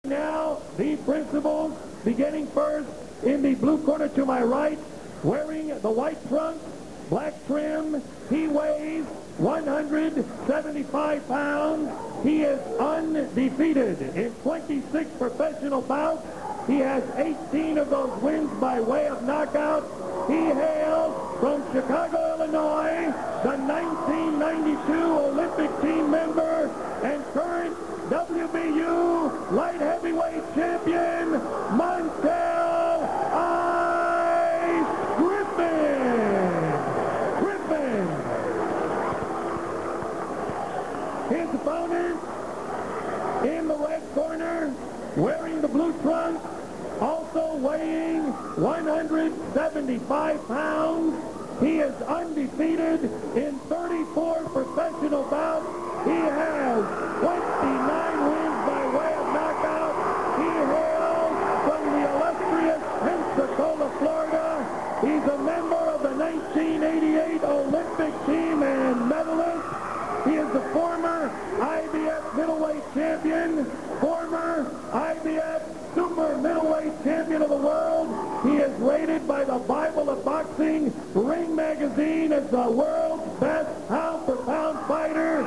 Now, the principals, beginning first in the blue corner to my right, wearing the white trunks, black trim. He weighs 175 pounds. He is undefeated in 26 professional bouts. He has 18 of those wins by way of knockout. He hails from Chicago, Illinois, the 1992 Olympic team member and current WBU light heavyweight champion, Montell Griffin. His opponent in the red corner, wearing the blue trunks, also weighing 175 pounds. He is undefeated in 34 professional bouts. He has 29 wins by way of knockout. He hails from the illustrious Pensacola, Florida. He's a member of the 1988 Olympic team and medalist. He is the former IBF middleweight champion, former IBF super middleweight champion of the world. He is rated by the Bible of Boxing Ring Magazine as the world's best pound-for-pound fighter,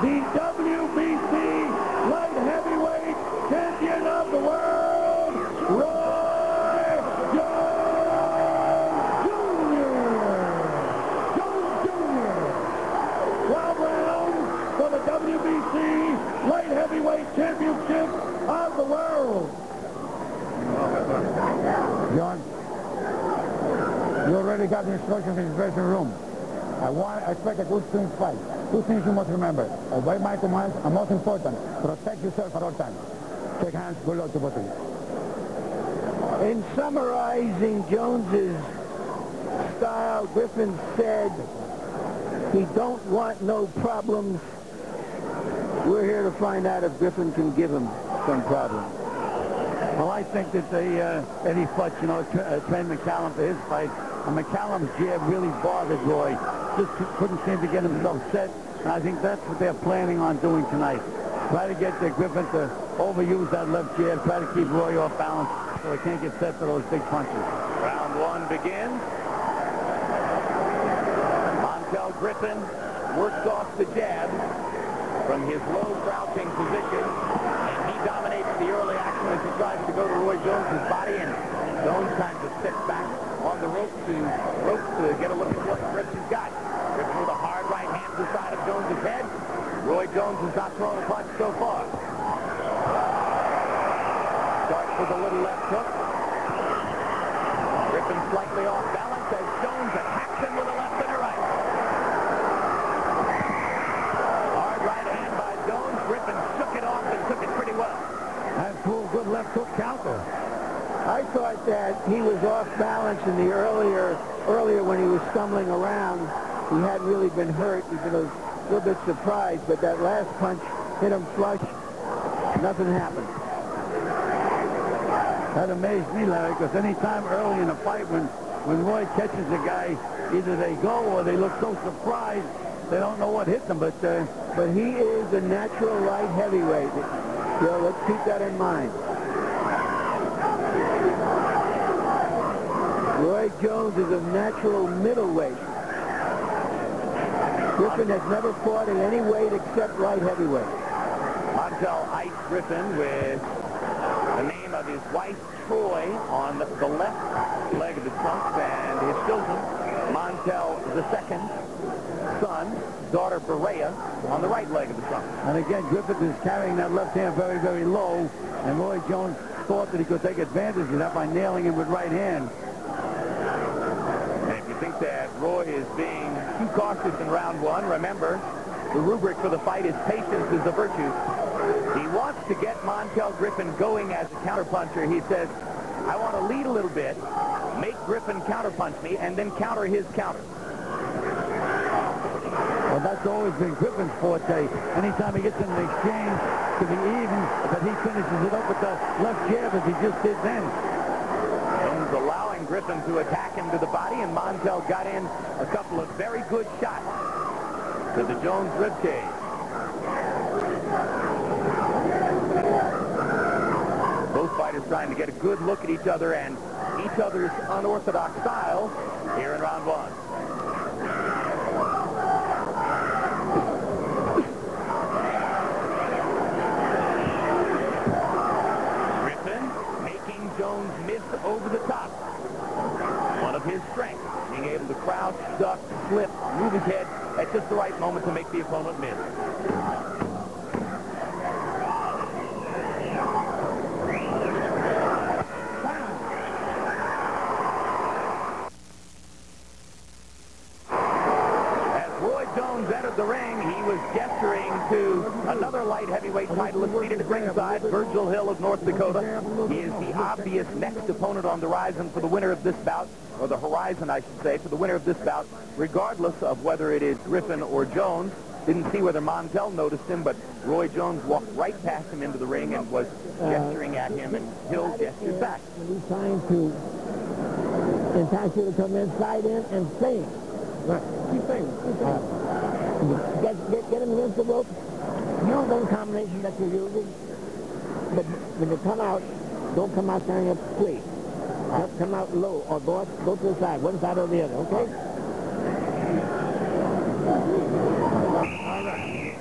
the WBC light heavyweight champion of the world, Roy Jones Jr. 12 rounds for the WBC light heavyweight championship of the world. John, you already got the instructions in the dressing room. I expect a good clean fight. Two things you must remember. Obey my commands, and most important, protect yourself at all times. Shake hands. Good luck to both of you. In summarizing Jones's style, Griffin said he don't want no problems. We're here to find out if Griffin can give him some problems. Well, I think that Eddie Futch, trained McCallum for his fight, and McCallum's jab really bothered Roy. Just couldn't seem to get himself set, and I think that's what they're planning on doing tonight. Try to get Griffin to overuse that left jab, try to keep Roy off balance so he can't get set for those big punches. Round one begins. Montell Griffin works off the jab from his low crouching position, and he dominates the early action as he tries to go to Roy Jones's body, and Jones kind of steps back on the ropes to get a look at what Griffin's got. Griffin with a hard right hand to the side of Jones's head. Roy Jones has not thrown a punch so far. Starts with a little left hook. Griffin slightly off balance as Jones attacks him with a left and a right. Hard right hand by Jones. Griffin shook it off and took it pretty well. And full good left hook counter. I thought that he was off balance in the earlier when he was stumbling around. He hadn't really been hurt. He was a little bit surprised, but that last punch hit him flush. Nothing happened. That amazed me, Larry, because any time early in a fight when Roy catches a guy, either they go or they look so surprised they don't know what hit them. But he is a natural light heavyweight. Let's keep that in mind. Roy Jones is a natural middleweight. Griffin has never fought at any weight except light heavyweight. Montell iced Griffin with the name of his wife, Troy, on the left leg of the trunk, and his children, Montell II, son, daughter Berea, on the right leg of the trunk. And again, Griffin is carrying that left hand very, very low, and Roy Jones thought that he could take advantage of that by nailing him with right hand. And if you think that Roy is being too cautious in round one, remember, the rubric for the fight is patience is a virtue. He wants to get Montell Griffin going as a counterpuncher. He says, I want to lead a little bit, make Griffin counterpunch me, and then counter his counter. Well, that's always been Griffin's forte. Anytime he gets in an exchange to be even, but he finishes it up with the left jab as he just did then. Jones allowing Griffin to attack him to the body, and Montell got in a couple of very good shots to the Jones ribcage. trying to get a good look at each other and each other's unorthodox styles here in round one. Griffin making Jones miss over the top. One of his strengths, being able to crouch, duck, slip, move his head at just the right moment to make the opponent miss. The ring, he was gesturing to another light heavyweight titleist seated at ringside, Virgil Hill of North Dakota. He is the obvious next opponent on the horizon for the winner of this bout, or the horizon, I should say, for the winner of this bout, regardless of whether it is Griffin or Jones. Didn't see whether Montell noticed him, but Roy Jones walked right past him into the ring and was gesturing at him, and Hill gestured back. He's trying to entice you to come inside in and sing. Right. Keep saying. Get him against the rope. Use those combinations that you're using. But when you come out, don't come out standing up straight. Just come out low or go to the side, one side or the other, okay? All right.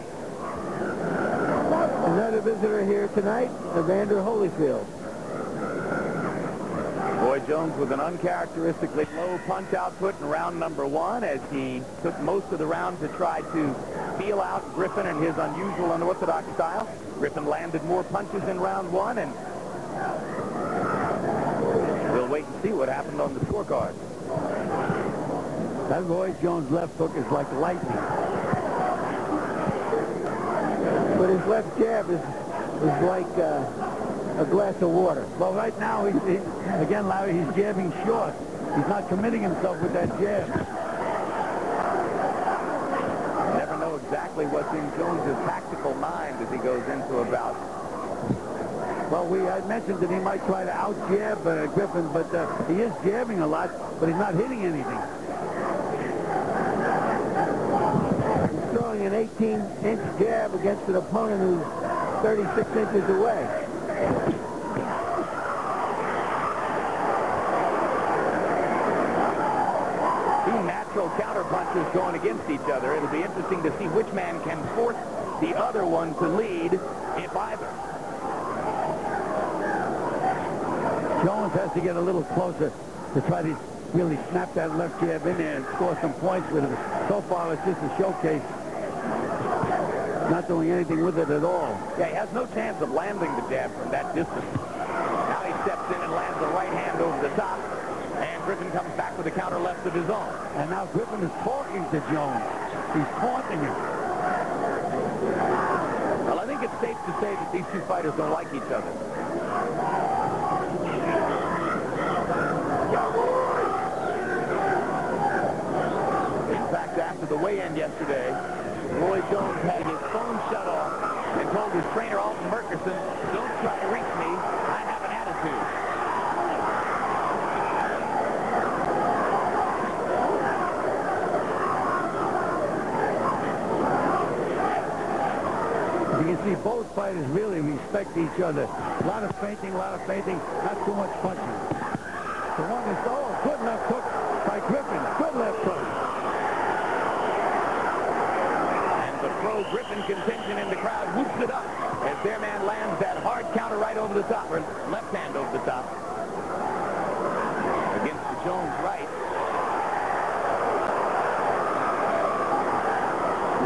Another visitor here tonight, Evander Holyfield. Roy Jones with an uncharacteristically low punch output in round number one, as he took most of the round to try to feel out Griffin and his unusual unorthodox style. Griffin landed more punches in round one, and we'll wait and see what happened on the scorecard. That Roy Jones left hook is like lightning. But his left jab is like a glass of water. Well, right now, again, Larry, he's jabbing short. He's not committing himself with that jab. You never know exactly what's in Jones's tactical mind as he goes into a bout. Well, I mentioned that he might try to out-jab Griffin, but he is jabbing a lot, but he's not hitting anything. He's throwing an 18-inch jab against an opponent who's 36 inches away. Two natural counter punches going against each other. It'll be interesting to see which man can force the other one to lead, if either. Jones has to get a little closer to try to really snap that left jab in there and score some points with it. So far, it's just a showcase. Not doing anything with it at all. Yeah, he has no chance of landing the jab from that distance. Now he steps in and lands the right hand over the top, and Griffin comes back with a counter left of his own. And now Griffin is talking to Jones. He's taunting him. Well, I think it's safe to say that these two fighters don't like each other. In fact, after the weigh-in yesterday, Roy Jones had his phone shut off and told his trainer, Alton Merkerson, don't try to reach me, I have an attitude. You can see both fighters really respect each other. A lot of feinting, not too much punching. The one is, good left hook by Griffin. Good left hook. Pro Griffin contingent in the crowd whoops it up as their man lands that hard counter right over the top, or left hand over the top against the Jones right.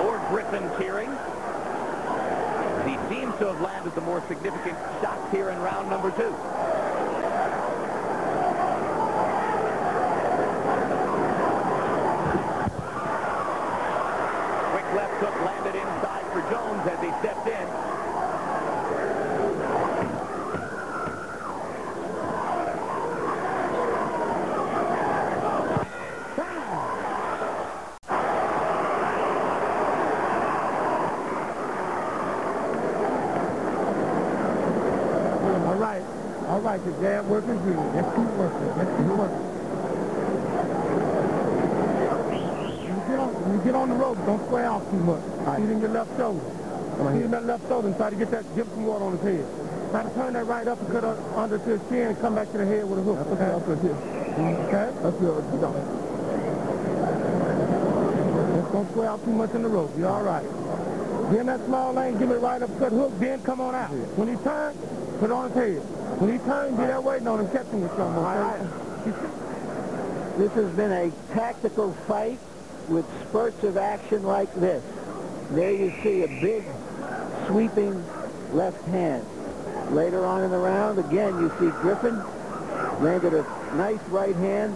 More Griffin cheering. He seems to have landed the more significant shots here in round number two. Left hook landed inside for Jones as he stepped in. All right, the jab working good. Let's keep working. When you get on the rope, don't square off too much. Feet in your left shoulder. Feet in that left shoulder and try to get some water on his head. Try to turn that right uppercut under to his chin and come back to the head with a hook. Okay? Okay? That's good. Just don't swell out too much in the rope. You're all right. Get in that small lane, give it a right uppercut hook, then come on out. When he turns, put it on his head. When he turns, be there waiting on him, catch him with something. Okay? This has been a tactical fight with spurts of action like this. There you see a big sweeping left hand. Later on in the round, again, you see Griffin landed a nice right hand,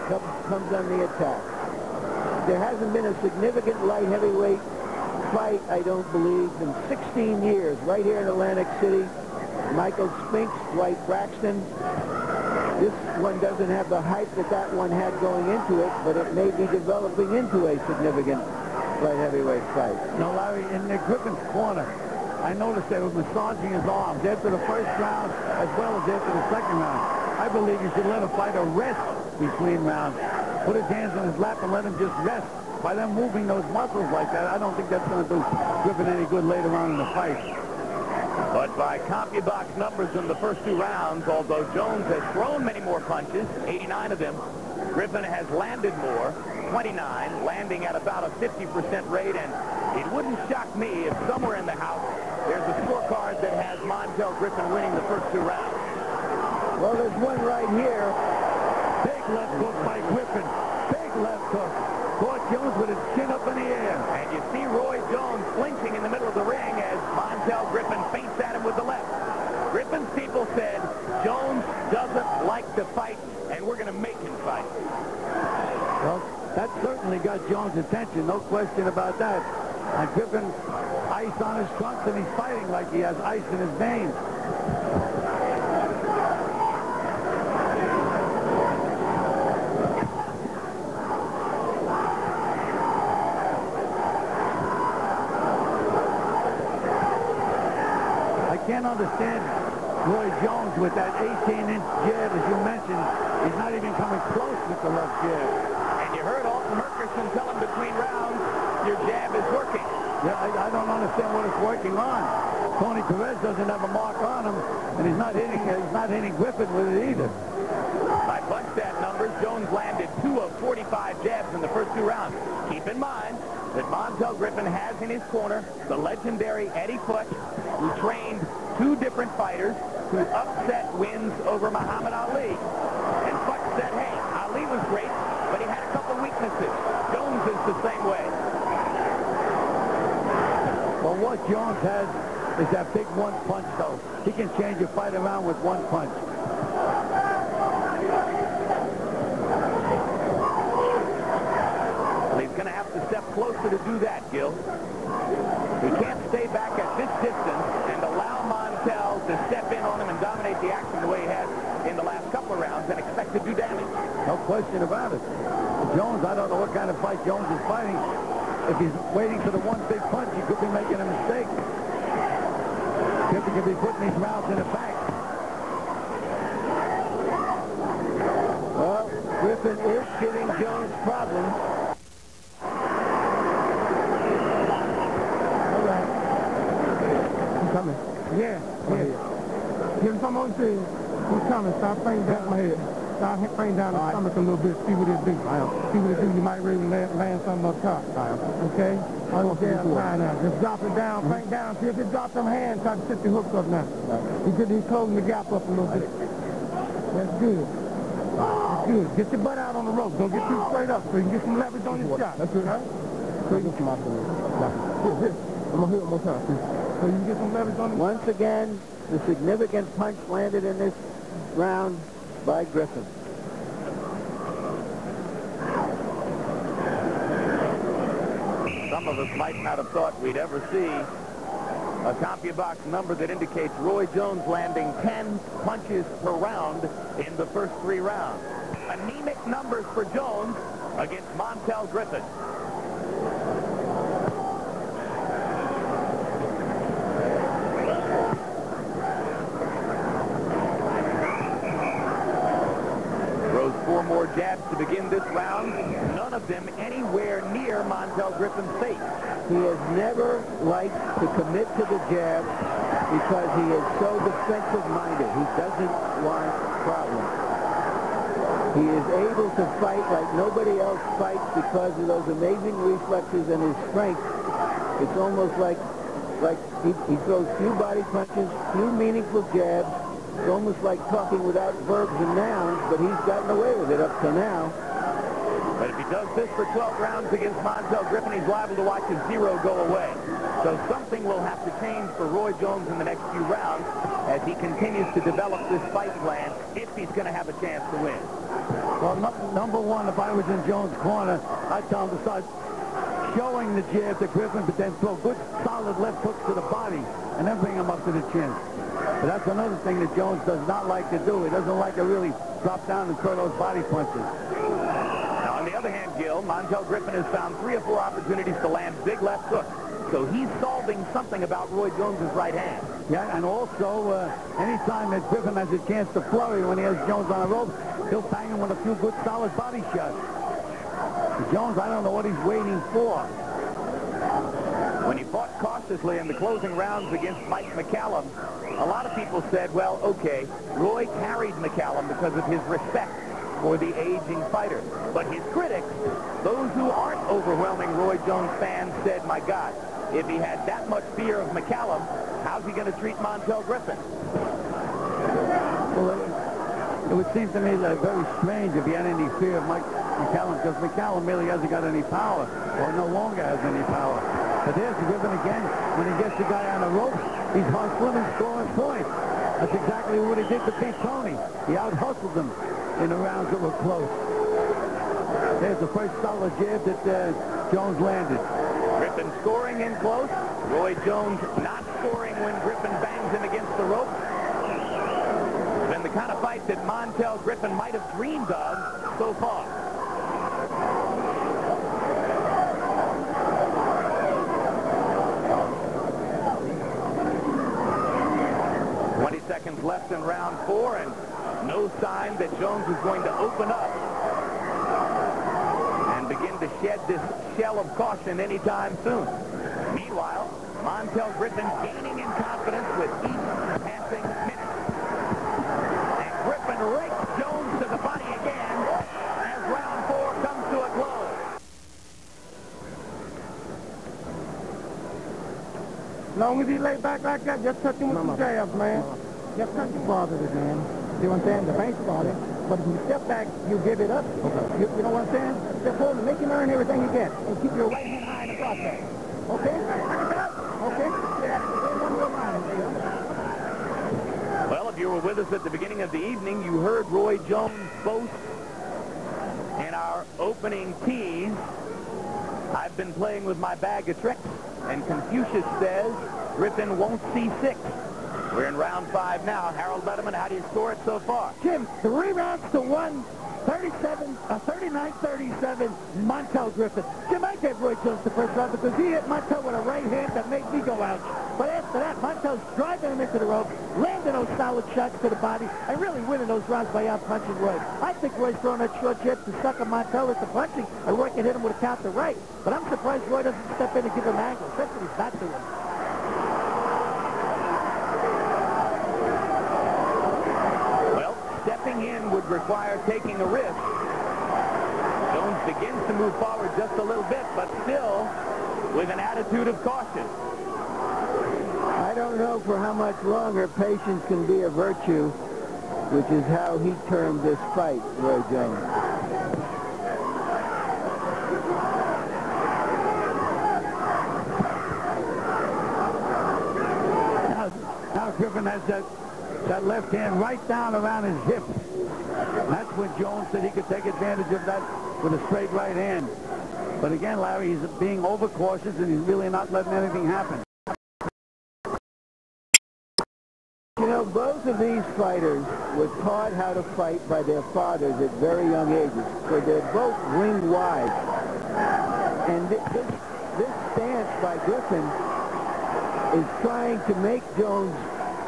comes on the attack. There hasn't been a significant light heavyweight fight, I don't believe, in 16 years, right here in Atlantic City. Michael Spinks, Dwight Braxton. This one doesn't have the hype that one had going into it, but it may be developing into a significant light heavyweight fight. No, Larry, in Griffin's corner, I noticed they were massaging his arms after the first round as well as after the second round. I believe you should let a fighter rest between rounds. Put his hands on his lap and let him just rest. By them moving those muscles like that, I don't think that's going to do Griffin any good later on in the fight. But by CompuBox numbers in the first two rounds, although Jones has thrown many more punches, 89 of them, Griffin has landed more, 29, landing at about a 50% rate, and it wouldn't shock me if somewhere in the house there's a scorecard that has Montell Griffin winning the first two rounds. Well, there's one right here. Big left hook by Griffin. Big left hook. Caught Jones with his chin up in the air. And you see Roy Jones flinching in the middle of the ring as Montell Griffin feints at him with the left. Griffin's people said Jones doesn't like to fight, and we're going to make him fight. Well, that certainly got Jones' attention, no question about that. And Griffin, ice on his trunks, and he's fighting like he has ice in his veins. I can't understand Roy Jones with that 18-inch jab, as you mentioned. He's not even coming close with the left jab. And you heard Alton Merkerson tell him between rounds, your jab is working. Yeah, I don't understand what it's working on. Tony Perez doesn't have a mark on him, and he's not hitting Griffin with it either. By punch stat numbers, Jones landed 2 of 45 jabs in the first two rounds. Keep in mind that Montell Griffin has in his corner the legendary Eddie Futch, who trained two different fighters who upset wins over Muhammad Ali. And Futch said, hey, Ali was great, but he had a couple weaknesses. Jones is the same way. Well, what Jones has is that big one punch, though. He can change a fight around with one punch. Well, he's going to have to step closer to do that, Gil. He can't stay back at this distance and allow Montell to step in on him and dominate the action the way he has in the last couple of rounds and expect to do damage. No question about it. Jones, I don't know what kind of fight Jones is fighting. If he's waiting for the one big punch, he could be making a mistake. Griffin could be putting these rounds in the back. Well, Griffin is giving Jones problems. All right. I'm coming. Yeah. Give him some on his head. He's coming. Start bringing down my head. Start bringing down the stomach a little bit. See what it do. See what it do. You might really land something up top. Okay? Fine now. Just drop it down. Bring down. See if it drops them hands. Try to sit the hooks up now. He's closing the gap up a little bit. That's good. That's good. Get your butt out on the rope. Don't get too straight up so you can get some leverage on your shot. That's good. Right? So you can I'm going to hit one more time. So you can get some leverage on the Once again, the significant punch landed in this round by Griffin. Some of us might not have thought we'd ever see a CompuBox number that indicates Roy Jones landing 10 punches per round in the first three rounds. Anemic numbers for Jones against Montell Griffin. Throws 4 more jabs to begin this round, none of them anywhere near Montell Griffin's face. He has never liked to commit to the jab. because he is so defensive-minded. He doesn't want problems. He is able to fight like nobody else fights because of those amazing reflexes and his strength. It's almost like he throws few body punches, few meaningful jabs. It's almost like talking without verbs and nouns, but he's gotten away with it up to now. But if he does this for 12 rounds against Montell Griffin, he's liable to watch his zero go away. So something will have to change for Roy Jones in the next few rounds as he continues to develop this fight plan if he's going to have a chance to win. Well, number one, if I was in Jones' corner, I'd tell him to start showing the jab to Griffin, but then throw good, solid left hooks to the body, and then bring him up to the chin. But that's another thing that Jones does not like to do. He doesn't like to really drop down and throw those body punches. Now, on the other hand, Gil, Montell Griffin has found 3 or 4 opportunities to land big left hooks. So he's solving something about Roy Jones' right hand. Yeah, and also, anytime that Griffin has a chance to flurry when he has Jones on the rope, he'll bang him with a few good, solid body shots. Jones, I don't know what he's waiting for. When he fought cautiously in the closing rounds against Mike McCallum, a lot of people said, well, okay, Roy carried McCallum because of his respect for the aging fighter. But his critics, those who aren't overwhelming Roy Jones fans, said, my God, if he had that much fear of McCallum, how's he going to treat Montell Griffin? Well, it would seem to me that very strange if he had any fear of Mike McCallum, because McCallum really hasn't got any power, or no longer has any power. But there's Griffin again. When he gets the guy on the ropes, he's hustling and scoring points. That's exactly what he did to Pete Tony. He out-hustled him in the rounds that were close. There's the first solid jab that Jones landed. Griffin scoring in close. Roy Jones not scoring when Griffin bangs him against the rope. It's been the kind of fight that Montell Griffin might have dreamed of so far. Seconds left in round 4, and no sign that Jones is going to open up and begin to shed this shell of caution anytime soon. Meanwhile, Montell Griffin gaining in confidence with each passing minute. And Griffin rakes Jones to the body again as round 4 comes to a close. As long as he lay back like that, just touch him with the jabs, man. Just touch him bothered it, man. See what I'm saying? The bank's bothered. But if you step back, you give it up. You know what I'm saying? Just hold him, make him earn everything you get. And keep your right hand high in the process. Okay? Okay? Well, if you were with us at the beginning of the evening, you heard Roy Jones boast in our opening tease. I've been playing with my bag of tricks, and Confucius says Griffin won't see 6. We're in round 5 now. Harold Letterman, how do you score it so far? Jim, 3 rounds to 1, 39-37, Montell Griffin. Jim, I gave Roy Jones the first round because he hit Montell with a right hand that made me go out. But after that, Montell's driving him into the rope, landing those solid shots to the body, and really winning those rounds by out-punching Roy. I think Roy's throwing that short jab to sucker Montell into punching, and Roy can hit him with a counter right. But I'm surprised Roy doesn't step in and give him angles. That's what he's not doing. In would require taking a risk. Jones begins to move forward just a little bit, but still with an attitude of caution. I don't know for how much longer patience can be a virtue, which is how he termed this fight, Roy Jones. Now Griffin has that left hand right down around his hip. That's when Jones said he could take advantage of that with a straight right hand. But again, Larry, he's being overcautious, and he's really not letting anything happen. You know, both of these fighters were taught how to fight by their fathers at very young ages. So they're both ring wide. And this stance by Griffin is trying to make Jones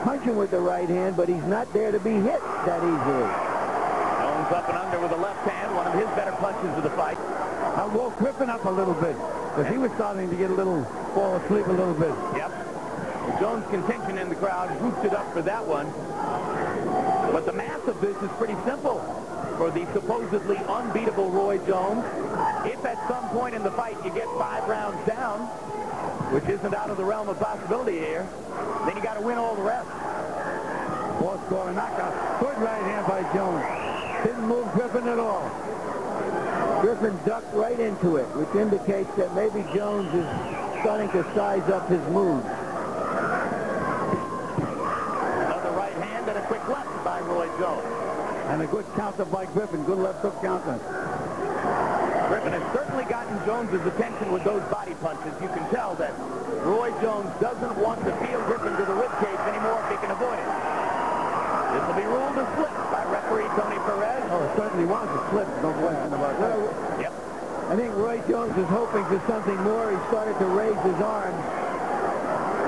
punch him with the right hand, but he's not there to be hit that easily. Jones up and under with the left hand, one of his better punches of the fight. I woke Griffin up a little bit, because he was starting to get a little, fall asleep a little bit. Yep. Jones' contingent in the crowd hoops it up for that one. But the math of this is pretty simple for the supposedly unbeatable Roy Jones. If at some point in the fight you get 5 rounds down, which isn't out of the realm of possibility here, then you got to win all the rest. Four-score knockout. Good right hand by Jones. Didn't move Griffin at all. Griffin ducked right into it, which indicates that maybe Jones is starting to size up his moves. Another right hand and a quick left by Roy Jones. And a good counter by Griffin. Good left hook counter. Griffin has certainly gotten Jones's attention with those body punches. You can tell that Roy Jones doesn't want to feel Griffin to the ribcage anymore if he can avoid it. This will be ruled a slip by referee Tony Perez. Oh, it certainly was a slip. No question about that. Yep. I think Roy Jones is hoping for something more. He started to raise his arms,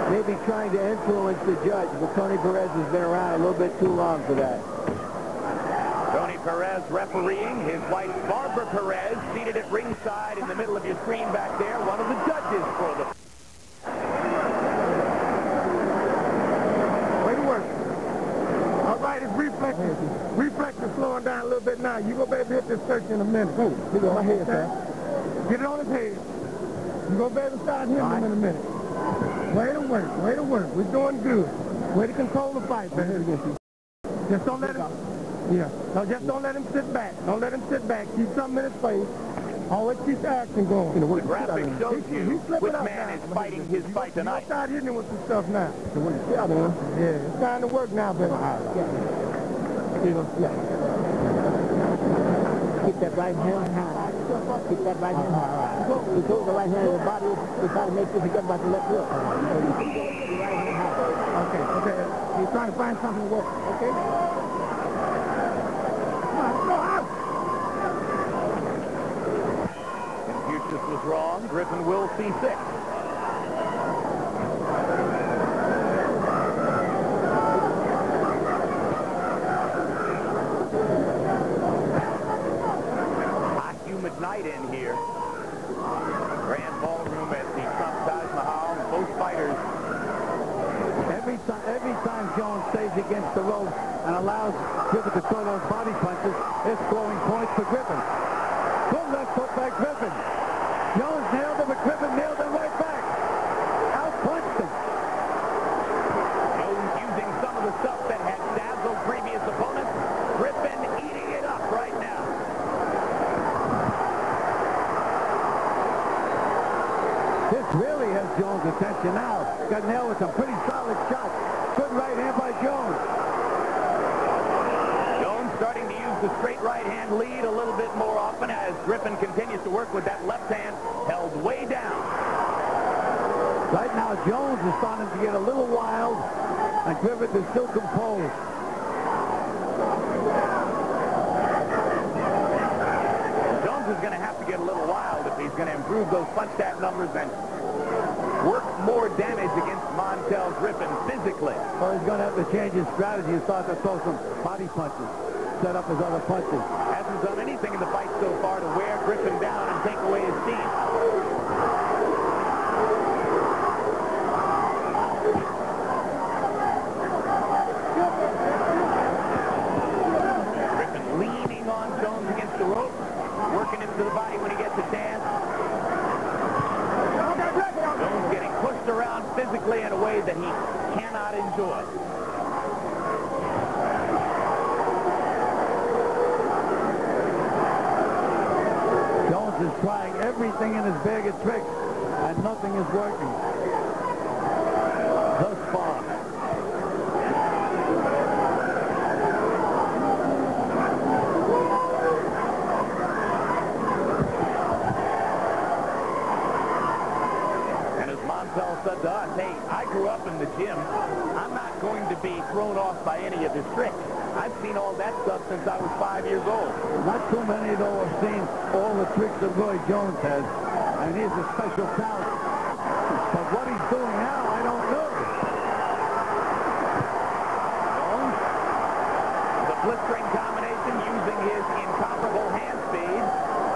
maybe trying to influence the judge, but Tony Perez has been around a little bit too long for that. Tony Perez refereeing. His wife, Barbara Perez, seated at ringside in the middle of your screen back there. One of the judges for the... Way to work. All right, it's reflexes. Reflexes slowing down a little bit now. You go baby hit this search in a minute. Hey, look at my head, sir. Get it on his head. You go baby start hitting him in a minute. Way to work. Way to work. We're doing good. Way to control the fight, man. Just don't let him... Yeah. No, just don't let him sit back. Don't let him sit back. Keep something in his face. Always keep the action going. The graphic shows you which man is fighting his fight tonight. Start hitting him with some stuff now. Yeah, it's time to work now, baby. Yeah. Keep that right hand high. Keep that right hand high. You throw the right hand in the body. You try to make sure you get about the left hook. Okay. He's trying to find something to work. Okay? Confucius was wrong. Griffin will see 6. Night in here. Grand ballroom at the Trump Taj Mahal. Both fighters. Every time Jones stays against the ropes and allows Griffin to throw those body punches, it's scoring points for Griffin. Good left hook by Griffin. Jones nailed him, but Griffin nailed him right back. Out-punched him. Jones using some of the stuff that had dazzled previous opponents. Griffin eating it up right now. This really has Jones' attention now. Got nailed with some pretty solid shots. Good right hand by Jones. Jones starting to use the straight right hand lead a little bit more often as Griffin continues to work with that left hand held way down. Right now, Jones is starting to get a little wild, and Griffin is still composed. Jones is going to have to get a little wild if he's going to improve those punch tag numbers and work more damage against Montell Griffin physically. Well, he's going to have to change his strategy and start to throw some body punches, set up his other punches. Hasn't done anything in the fight so far to wear Griffin down and take away his steam. Griffin leaning on Jones against the rope, working into the body when he gets a chance. Jones getting pushed around physically in a way that he cannot enjoy. Jones is trying everything in his bag of tricks, and nothing is working thus far. Said to us, hey, I grew up in the gym. I'm not going to be thrown off by any of his tricks. I've seen all that stuff since I was 5 years old. Not too many, though, have seen all the tricks that Roy Jones has. And he's a special talent. But what he's doing now, I don't know. Jones, the blistering combination using his incomparable hand speed.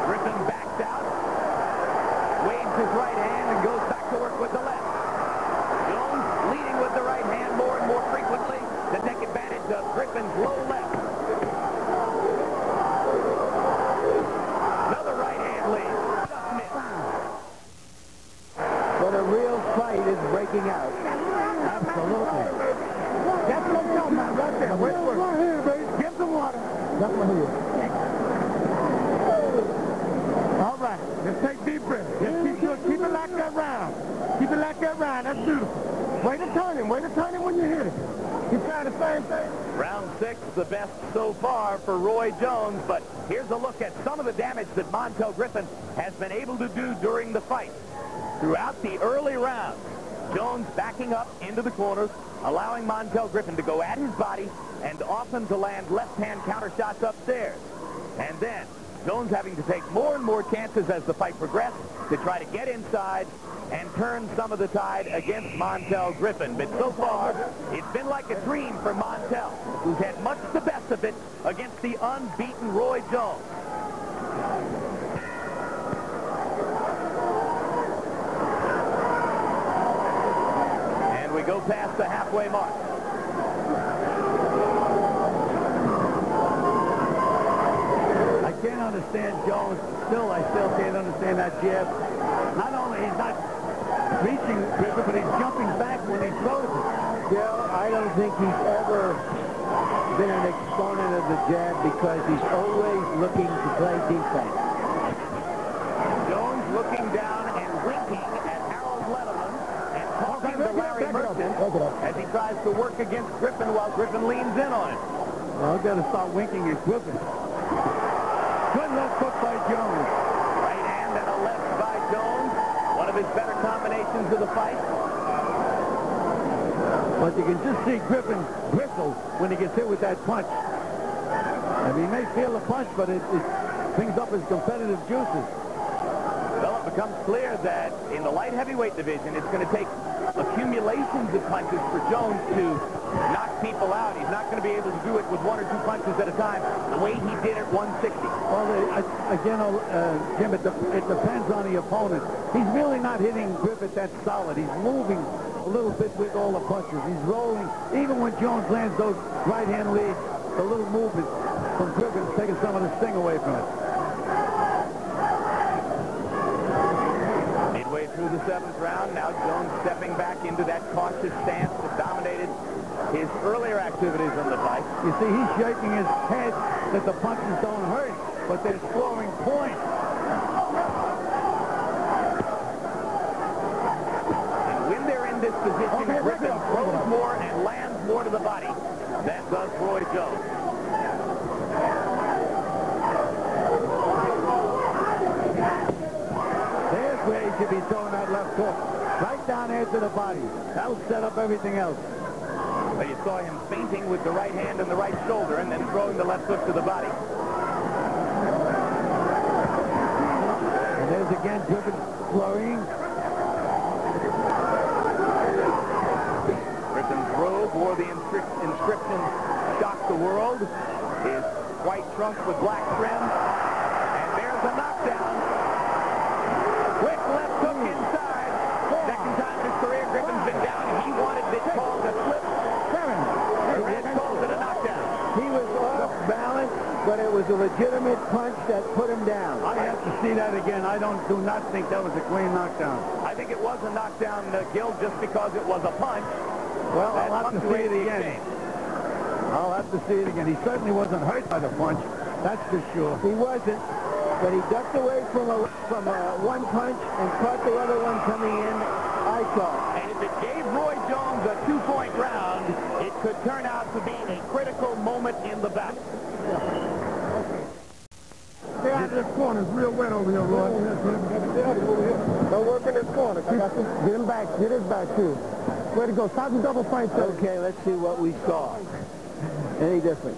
Griffin backs out, waves his right hand, and goes back to work with the left. Jones leading with Absolutely. That's what I'm talking about right there. Wait for it. Right here, baby. Get some water. That's my here. All right. Let's take deep breaths. Just keep it like that round. Keep it like that round. That's beautiful. Way to turn him. Way to turn him when you hit it. You trying the same thing? Round 6, the best so far for Roy Jones, but here's a look at some of the damage that Montell Griffin has been able to do during the fight. Throughout the early rounds, Jones backing up into the corners, allowing Montell Griffin to go at his body and often to land left-hand counter shots upstairs. And then Jones having to take more and more chances as the fight progressed to try to get inside and turn some of the tide against Montell Griffin. But so far, it's been like a dream for Montell, who's had much the best of it against the unbeaten Roy Jones. And we go past the halfway mark. I can't understand Jones. I still can't understand that jab. Not only he's not reaching Griffin, but he's jumping back when he throws it. Bill, I don't think he's ever been an exponent of the jab because he's always looking to play defense. Jones looking down and winking at Harold Letterman and talking to Larry Merchant as he tries to work against Griffin while Griffin leans in on him. Well, I've got to start winking at Griffin. Good left hook by Jones. Right hand and a left by Jones. One of his better combinations of the fight. But you can just see Griffin bristle when he gets hit with that punch. And he may feel the punch, but it brings up his competitive juices. Well, it becomes clear that in the light heavyweight division, it's going to take accumulations of punches for Jones to knock people out. He's not going to be able to do it with 1 or 2 punches at a time the way he did at 160. Well, again, Jim, it depends on the opponent. He's really not hitting Griffin that solid. He's moving a little bit with all the punches. He's rolling. Even when Jones lands those right-hand leads, the little movement from Griffin is taking some of the sting away from it. Midway through the 7th round, now Jones stepping back into that cautious stance that dominated his earlier activities in the fight. You see, he's shaking his head that the punches don't hurt, but they're scoring points. And when they're in this position, Griffin throws more and lands more to the body. That does Roy Jones. There's where he should be throwing that left hook. Right down there to the body. That'll set up everything else. But you saw him feinting with the right hand and the right shoulder and then throwing the left hook to the body. And there's again Griffin flurrying. Griffin's robe wore the inscription, "Shock the World." His white trunk with black trim. And there's a knockdown. Quick left hook inside. Second time in his career, Griffin's been down. He wanted this call to slip. The red calls it a knockdown. He was off balance, but it was a legitimate punch that put him down. I have to see that again. I do not think that was a clean knockdown. I think it was a knockdown, Gil, just because it was a punch. Well, That I'll have to see punctuated it the again. exchange. I'll have to see it again. He certainly wasn't hurt by the punch. That's for sure. He wasn't, but he ducked away from one punch and caught the other one coming in, I thought. And if it gave Roy Jones a 2-point round, it could turn out to be a critical moment in the battle. Stay out of this corner. It's real wet over here, Roy. Don't work in this corner. I got you. Get him back. Get his back, too. Way to go. Stop the double fight. Okay, let's see what we saw. Any different?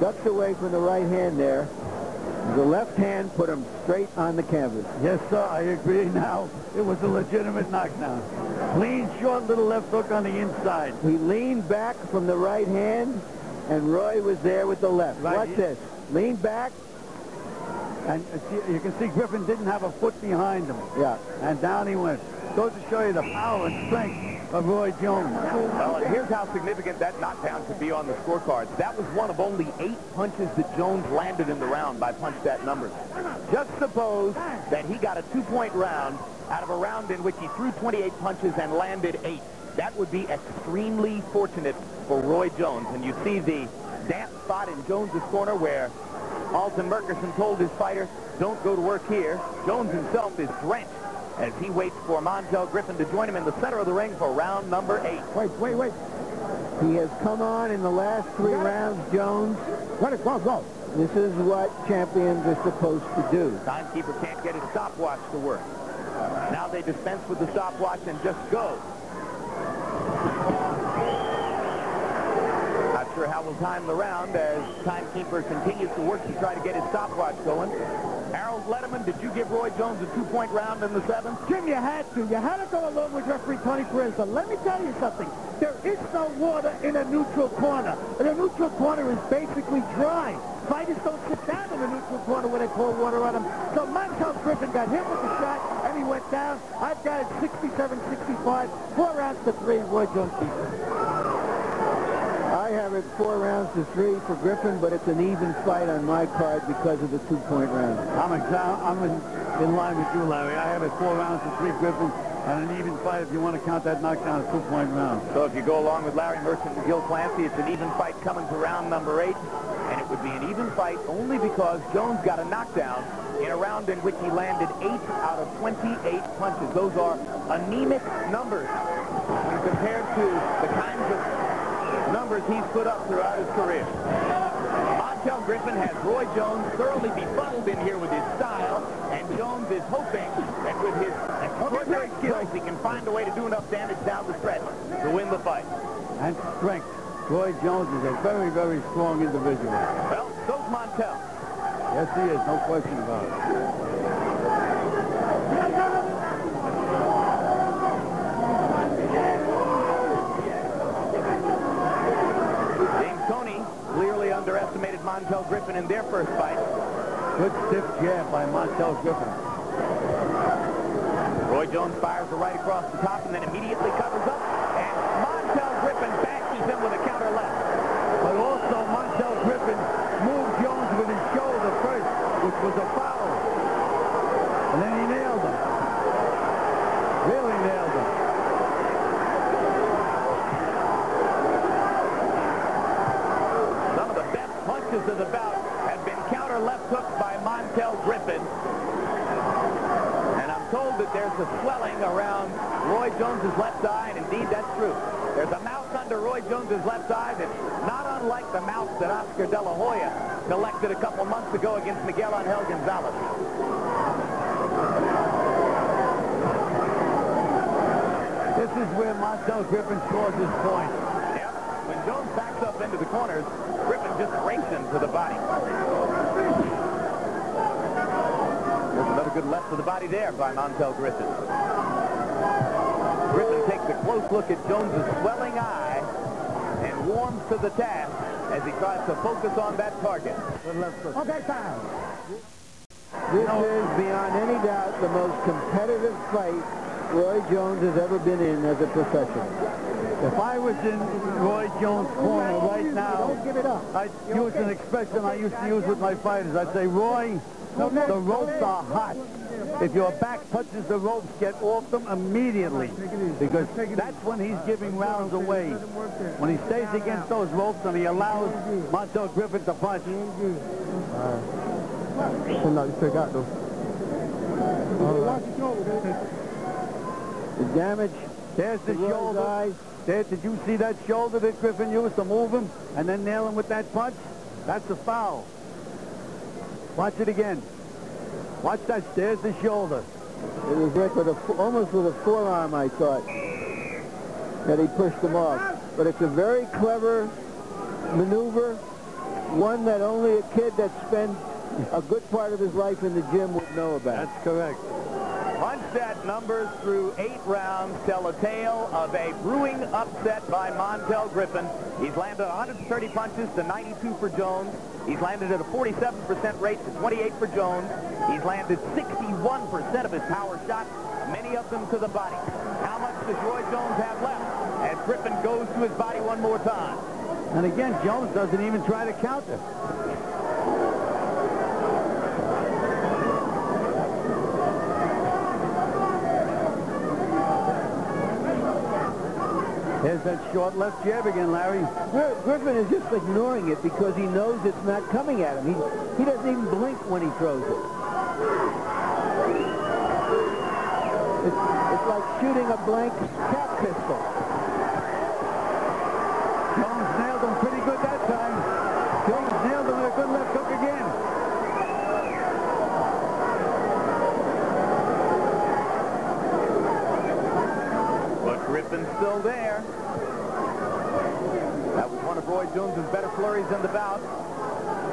Ducked away from the right hand there. The left hand put him straight on the canvas. Yes, sir, I agree now. It was a legitimate knockdown. Clean, short little left hook on the inside. He leaned back from the right hand, and Roy was there with the left. Right. Watch this. Lean back. And you can see Griffin didn't have a foot behind him. Yeah. And down he went. Goes to show you the power and strength of Roy Jones. Well, and here's how significant that knockdown could be on the scorecards. That was one of only 8 punches that Jones landed in the round by punch stat numbers. Just suppose that he got a 2-point round out of a round in which he threw 28 punches and landed 8. That would be extremely fortunate for Roy Jones. And you see the damp spot in Jones's corner where Alton Murkison told his fighter, don't go to work here. Jones himself is drenched as he waits for Montell Griffin to join him in the center of the ring for round number 8. Wait. He has come on in the last 3 rounds, Jones. Let it go. This is what champions are supposed to do. Timekeeper can't get his stopwatch to work. Now they dispense with the stopwatch and just go. Not sure how we'll time the round as timekeeper continues to work to try to get his stopwatch going. Harold Letterman, did you give Roy Jones a 2-point round in the 7th? Jim, you had to. You had to go along with referee Tony Perez. But let me tell you something. There is no water in a neutral corner. And a neutral corner is basically dry. Fighters don't sit down in the neutral corner where they pour water on them. So Montell Griffin got hit with the shot, and he went down. I've got it 67-65, 4 rounds to 3. Roy Jones beats him. I have it 4 rounds to 3 for Griffin, but it's an even fight on my card because of the 2-point round. I'm in line with you, Larry. I have it 4 rounds to 3 Griffin, and an even fight if you want to count that knockdown as 2-point round. So if you go along with Larry Merchant and Gil Clancy, it's an even fight coming to round number 8. And it would be an even fight only because Jones got a knockdown in a round in which he landed 8 out of 28 punches. Those are anemic numbers when compared to the kinds of numbers he's put up throughout his career. Montell Griffin has Roy Jones thoroughly befuddled in here with his style, and Jones is hoping that with his extraordinary skills he can find a way to do enough damage down the stretch to win the fight. And strength. Roy Jones is a very, very strong individual. Well, so's Montell. Yes, he is. No question about it. James Toney clearly underestimated Montell Griffin in their first fight. Good stiff jab by Montell Griffin. Roy Jones fires the right across the top and then immediately covers up. And Montell Griffin bashes him with a counter left. But also Montell Griffin moved Jones with his shoulder first, which was a foul. And then he nailed him. Really nailed him. Some of the best punches of the bout have been counter left hooks by Montell Griffin. And I'm told that there's a swelling around Roy Jones's left eye, and indeed that's true. There's a mouth under Roy Jones's left eye that's not unlike the mouth that Oscar De La Hoya collected a couple months ago against Miguel Angel Gonzalez. This is where Montell Griffin scores his point. Yep. When Jones backs up into the corners, Griffin just rakes him to the body. There's another good left to the body there by Montell Griffin. Griffin takes a close look at Jones's swelling eye and warms to the task as he tries to focus on that target. Okay, time. This is, beyond any doubt, the most competitive fight Roy Jones has ever been in as a professional. If I was in Roy Jones' corner right now, Don't give it up. I'd use an expression I used to use with my fighters. I'd say, Roy, the ropes are hot. If your back touches the ropes, get off them immediately, because that's when he's giving rounds away. When he stays against those ropes and he allows Montell Griffin to punch. The damage. There's the shoulder. There, did you see that shoulder that Griffin used to move him and then nail him with that punch? That's a foul. Watch it again. Watch that. There's the shoulder. It was Rick with almost with a forearm, I thought, that he pushed him off. But it's a very clever maneuver, one that only a kid that spent a good part of his life in the gym would know about. That's correct. Punch stat numbers through 8 rounds tell a tale of a brewing upset by Montell Griffin. He's landed 130 punches to 92 for Jones. He's landed at a 47% rate to 28 for Jones. He's landed 61% of his power shots, many of them to the body. How much does Roy Jones have left as Griffin goes to his body one more time? And again, Jones doesn't even try to counter. There's that short left jab again, Larry. Griffin is just ignoring it because he knows it's not coming at him. He doesn't even blink when he throws it. It's like shooting a blank cap pistol. Jones nailed him pretty good that time. Jones nailed him with a good left hook again. But Griffin's still there. That was one of Roy Jones's better flurries in the bout.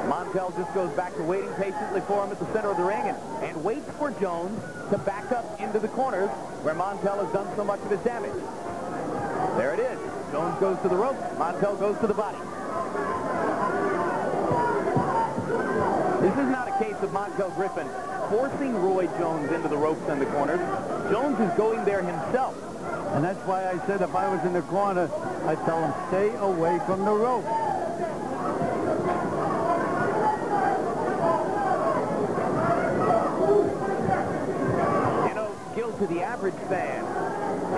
Montell just goes back to waiting patiently for him at the center of the ring and waits for Jones to back up into the corners where Montell has done so much of his damage. There it is. Jones goes to the rope. Montell goes to the body. This is not a case of Montell Griffin forcing Roy Jones into the ropes and the corners. Jones is going there himself. And that's why I said if I was in the corner, I'd tell him, stay away from the rope. You know, Gil, to the average fan,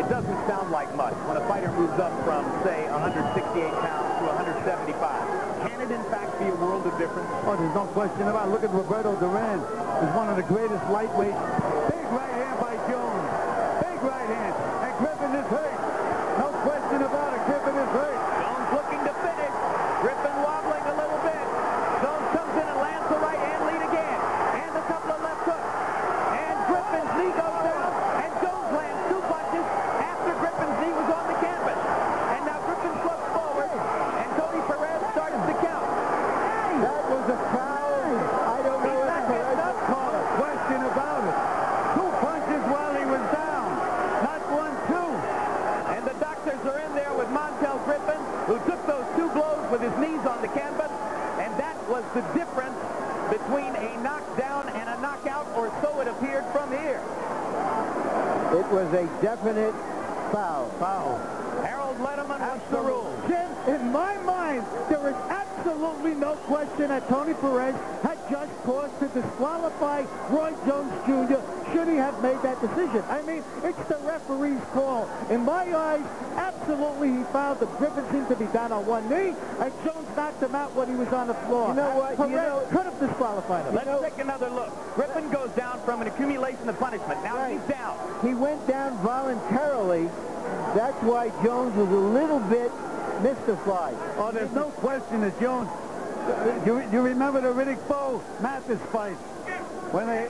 it doesn't sound like much when a fighter moves up from, say, 168 pounds to 175. Can it, in fact, be a world of difference? Oh, there's no question about it. Look at Roberto Duran. He's one of the greatest lightweights. Big right hand by Jones. Big right hand. And Griffin is hurt. No question about it. Griffin is hurt. Jones looking to finish. Griffin wobbling a little bit. Jones comes in and lands the right hand lead again. And a couple of left hooks. And Griffin's knee goes down. And Jones lands two punches after Griffin's knee was on the canvas. And now Griffin slips forward. And Tony Perez starts the count. That was a foul. I don't know if Perez will call it. Question about it. Two punches while he was down. Not 1-2. And the doctors are in there with Montell Griffin, who took those two blows with his knees on the canvas. And that was the difference between a knockdown and a knockout, or so it appeared from here. It was a definite foul. Foul. Harold Letterman, what's the rule? Jim, in my mind, there is absolutely no question that Tony Perez had just cause to disqualify Roy Jones Jr. should he have made that decision. I mean, it's the referee's call. In my eyes, absolutely he fouled him. Griffin seemed to be down on one knee, and Jones knocked him out when he was on the floor. You know what? Perez could have disqualified him. Let's take another look. Griffin goes down from an accumulation of punishment. Now he's down. He went down voluntarily. That's why Jones was a little bit mystified. Oh, there's no question that Jones... You remember the Riddick Bowe Mathis fight? When they...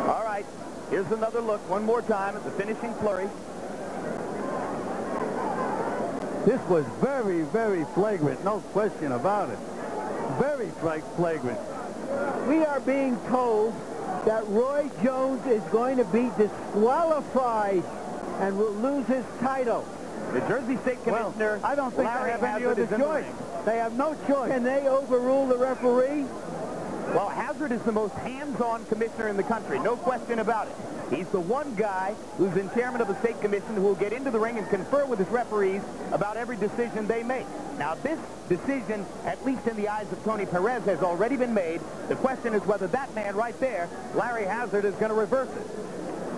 All right, here's another look one more time at the finishing flurry. This was very, very flagrant. No question about it. Very flagrant. We are being told that Roy Jones is going to be disqualified and will lose his title. The Jersey State Commissioner, I don't think Larry they have any Hazard, other is in the choice. ring. They have no choice. Can they overrule the referee? Well, Hazard is the most hands-on commissioner in the country, no question about it. He's the one guy who's been chairman of the state commission who will get into the ring and confer with his referees about every decision they make. Now, this decision, at least in the eyes of Tony Perez, has already been made. The question is whether that man right there, Larry Hazard, is going to reverse it.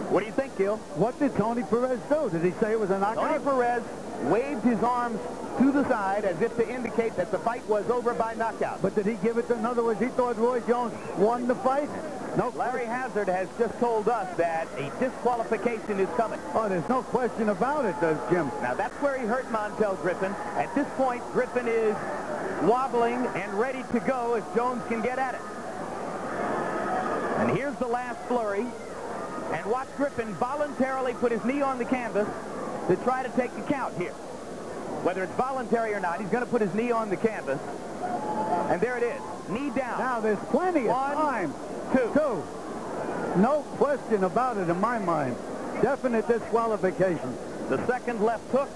What do you think, Gil? What did Tony Perez do? Did he say it was a knockout? Tony Perez waved his arms to the side as if to indicate that the fight was over by knockout. But did he give it to... In other words, he thought Roy Jones won the fight? No. Larry Hazard has just told us that a disqualification is coming. Oh, there's no question about it, Jim. Now, that's where he hurt Montell Griffin. At this point, Griffin is wobbling and ready to go if Jones can get at it. And here's the last flurry. And watch Griffin voluntarily put his knee on the canvas to try to take the count here. Whether it's voluntary or not, he's going to put his knee on the canvas. And there it is. Knee down. Now, there's plenty of time. Two. No question about it in my mind. Definite disqualification. The second left hook.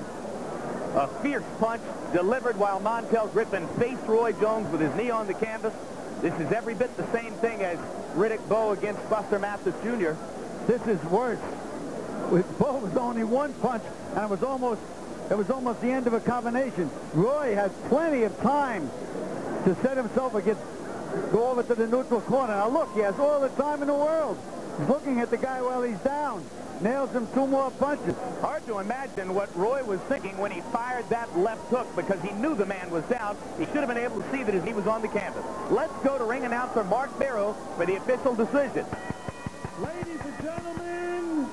A fierce punch delivered while Montell Griffin faced Roy Jones with his knee on the canvas. This is every bit the same thing as Riddick Bowe against Buster Mathis Jr. This is worse. With Bowe was only one punch, and it was almost It was almost the end of a combination. Roy had plenty of time to set himself against, go over to the neutral corner. Now look, he has all the time in the world. He's looking at the guy while he's down. Nails him 2 more punches. Hard to imagine what Roy was thinking when he fired that left hook, because he knew the man was down. He should have been able to see that his knee was on the canvas. Let's go to ring announcer Mark Barrow for the official decision. Ladies and gentlemen,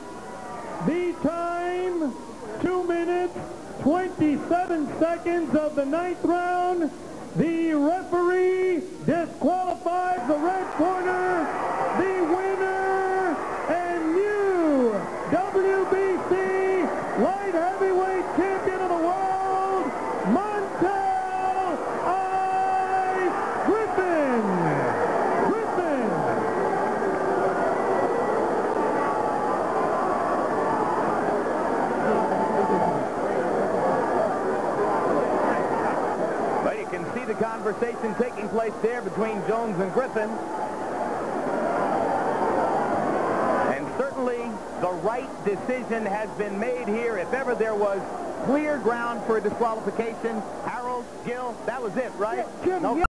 the time, 2 minutes, 27 seconds of the 9th round. The referee disqualifies the red corner. The winner and new WBC light heavyweight champion of the world, Montell Griffin. But you can see the conversation taking place there between Jones and Griffin. Certainly, the right decision has been made here. If ever there was clear ground for a disqualification, Harold, Gil, that was it, right? Jim, nope.